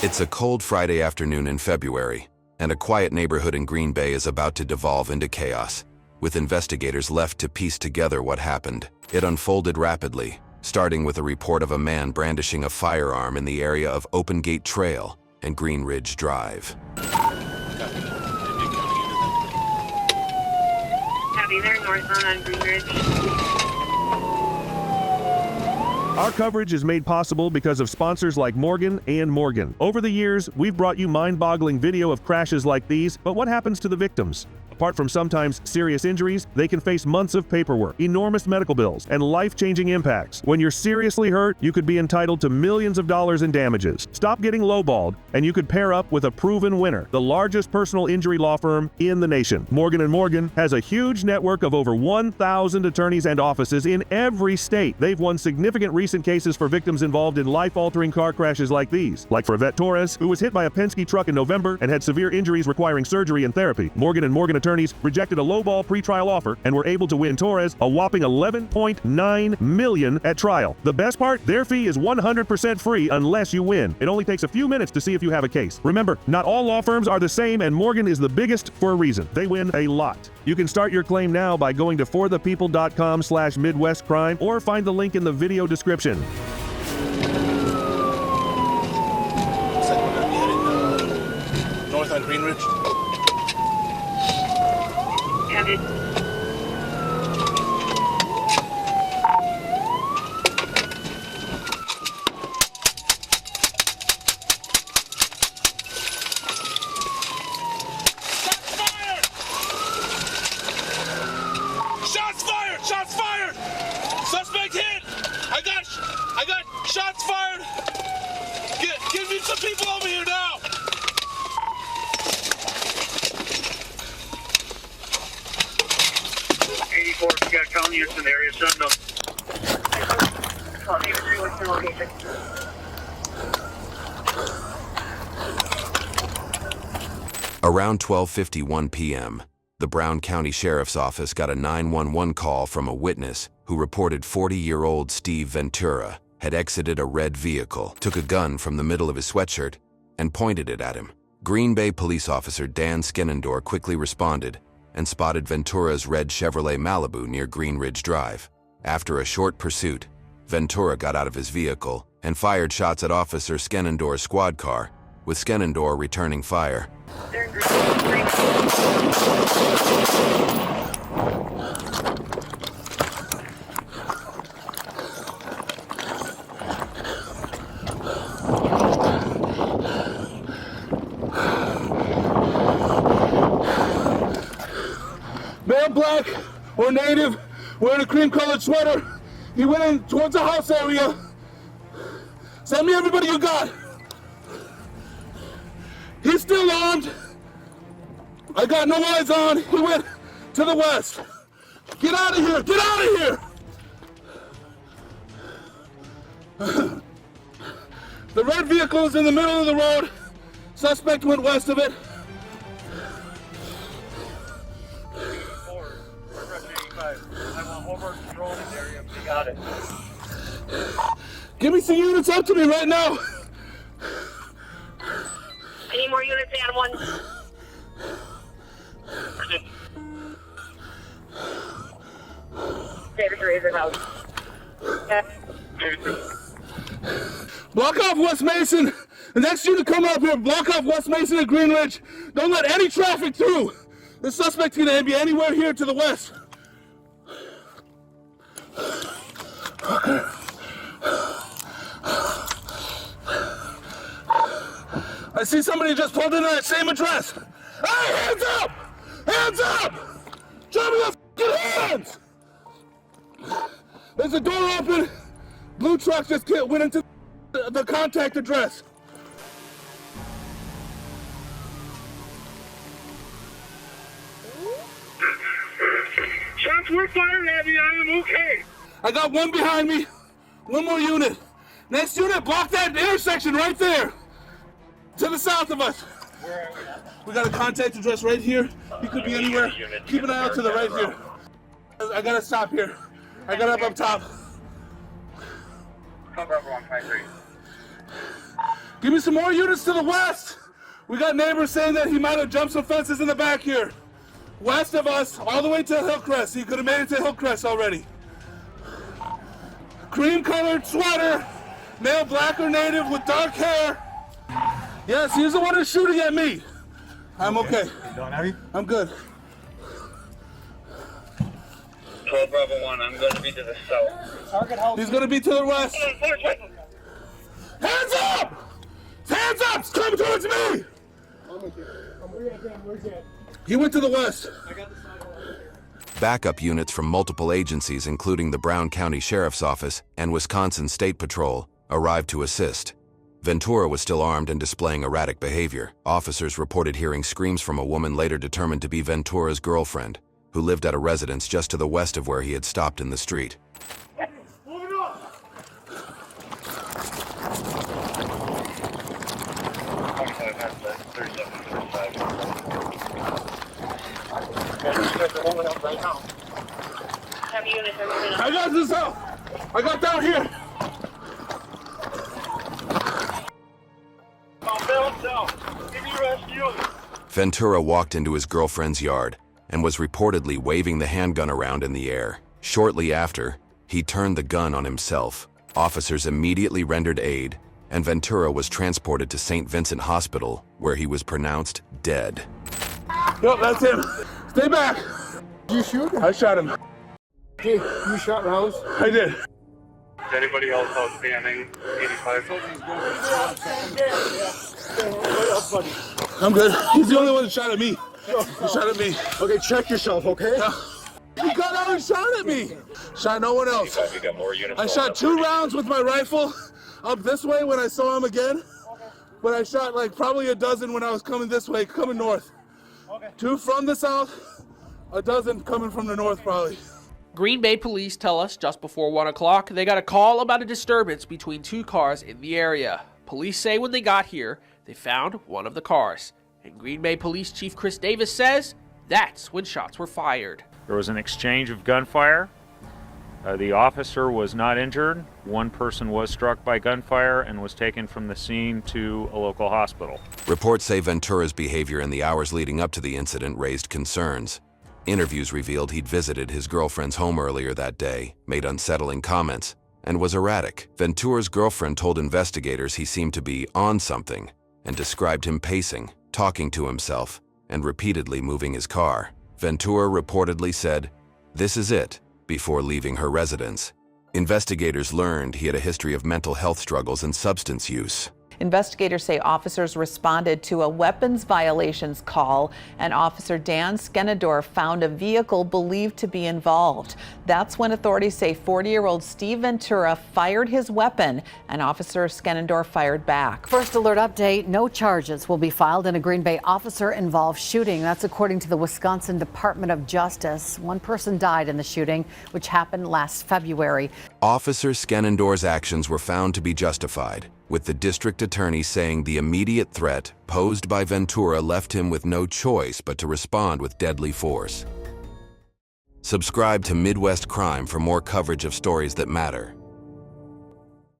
It's a cold Friday afternoon in February, and a quiet neighborhood in Green Bay is about to devolve into chaos. With investigators left to piece together what happened, it unfolded rapidly, starting with a report of a man brandishing a firearm in the area of Open Gate Trail and Green Ridge Drive. Copy there, northbound on Green Ridge. Our coverage is made possible because of sponsors like Morgan & Morgan. Over the years, we've brought you mind-boggling video of crashes like these, but what happens to the victims? Apart from sometimes serious injuries, they can face months of paperwork, enormous medical bills, and life-changing impacts. When you're seriously hurt, you could be entitled to millions of dollars in damages. Stop getting lowballed, and you could pair up with a proven winner, the largest personal injury law firm in the nation. Morgan & Morgan has a huge network of over 1,000 attorneys and offices in every state. They've won significant recent cases for victims involved in life-altering car crashes like these, like for Yvette Torres, who was hit by a Penske truck in November and had severe injuries requiring surgery and therapy. Morgan & Morgan attorneys rejected a lowball pretrial offer and were able to win Torres a whopping $11.9 million at trial. The best part? Their fee is 100% free unless you win. It only takes a few minutes to see if you have a case. Remember, not all law firms are the same, and Morgan is the biggest for a reason. They win a lot. You can start your claim now by going to forthepeople.com/MidwestCrime or find the link in the video description. Looks like we're going to be heading north on Green Ridge. Copy. Shots fired! Shots fired! Suspect hit! I got shots fired! Give me some people over here now! You got county units in the area, send them. Around 12:51 p.m., the Brown County Sheriff's Office got a 911 call from a witness who reported 40-year-old Steve Ventura had exited a red vehicle, took a gun from the middle of his sweatshirt, and pointed it at him. Green Bay police officer Dan Skenendor quickly responded and spotted Ventura's red Chevrolet Malibu near Green Ridge Drive. After a short pursuit, Ventura got out of his vehicle and fired shots at Officer Skenendor's squad car, with Skenendor returning fire. Man black or native, wearing a cream-colored sweater. He went in towards the house area. Send me everybody you got. He's still armed. I got no eyes on. He went to the west. Get out of here! Get out of here! The red vehicle is in the middle of the road. Suspect went west of it. Got it. Give me some units up to me right now. I need more units, add one. David Razor House. Block off West Mason. The next unit come up here. Block off West Mason and Green Ridge. Don't let any traffic through. The suspect's gonna be anywhere here to the west. I see somebody just pulled into that same address. Hey, hands up! Hands up! Show me your f***ing hands! There's a door open. Blue truck just went into the contact address. Shots were fired at me, I am okay. I got one behind me. One more unit. Next unit, block that intersection right there. To the south of us. Where are we at? We got a contact address right here. He could be anywhere. Keep an eye out to the right here. I gotta stop here. I got up top. Cover 153. Give me some more units to the west. We got neighbors saying that he might have jumped some fences in the back here. West of us, all the way to Hillcrest. He could have made it to Hillcrest already. Cream-colored sweater, male black or native with dark hair. Yes, he's the one who's shooting at me. I'm okay. I'm good. 12 Bravo 1, I'm going to be to the south. He's gonna be to the west. Hands up! Hands up! It's coming towards me! He went to the west. Backup units from multiple agencies, including the Brown County Sheriff's Office and Wisconsin State Patrol, arrived to assist. Ventura was still armed and displaying erratic behavior. Officers reported hearing screams from a woman later determined to be Ventura's girlfriend, who lived at a residence just to the west of where he had stopped in the street. I got this out. I got down here. Ventura walked into his girlfriend's yard and was reportedly waving the handgun around in the air. Shortly after, he turned the gun on himself. Officers immediately rendered aid, and Ventura was transported to St. Vincent Hospital, where he was pronounced dead. Yep, that's him. Stay back. Did you shoot him? I shot him. Okay, you shot rounds? I did. Is anybody else outstanding? 85. I'm good. He's the only one that shot at me. He shot at me. Okay, check yourself, okay? He got out and shot at me. Shot no one else. We got more units. I shot 2 rounds with my rifle up this way when I saw him again. But I shot like probably a dozen when I was coming this way, coming north. 2 from the south, a dozen coming from the north probably. Green Bay police tell us just before 1 o'clock they got a call about a disturbance between 2 cars in the area. Police say when they got here, they found one of the cars. And Green Bay Police Chief Chris Davis says that's when shots were fired. There was an exchange of gunfire. The officer was not injured. One person was struck by gunfire and was taken from the scene to a local hospital. Reports say Ventura's behavior in the hours leading up to the incident raised concerns. Interviews revealed he'd visited his girlfriend's home earlier that day, made unsettling comments, and was erratic. Ventura's girlfriend told investigators he seemed to be on something and described him pacing, talking to himself, and repeatedly moving his car. Ventura reportedly said, "This is it," before leaving her residence. Investigators learned he had a history of mental health struggles and substance use. Investigators say officers responded to a weapons violations call, and Officer Dan Skenador found a vehicle believed to be involved. That's when authorities say 40-year-old Steve Ventura fired his weapon, and Officer Skenador fired back. First alert update, no charges will be filed in a Green Bay officer-involved shooting. That's according to the Wisconsin Department of Justice. 1 person died in the shooting, which happened last February. Officer Skenador's actions were found to be justified, with the district attorney saying the immediate threat posed by Ventura left him with no choice but to respond with deadly force. Subscribe to Midwest Crime for more coverage of stories that matter.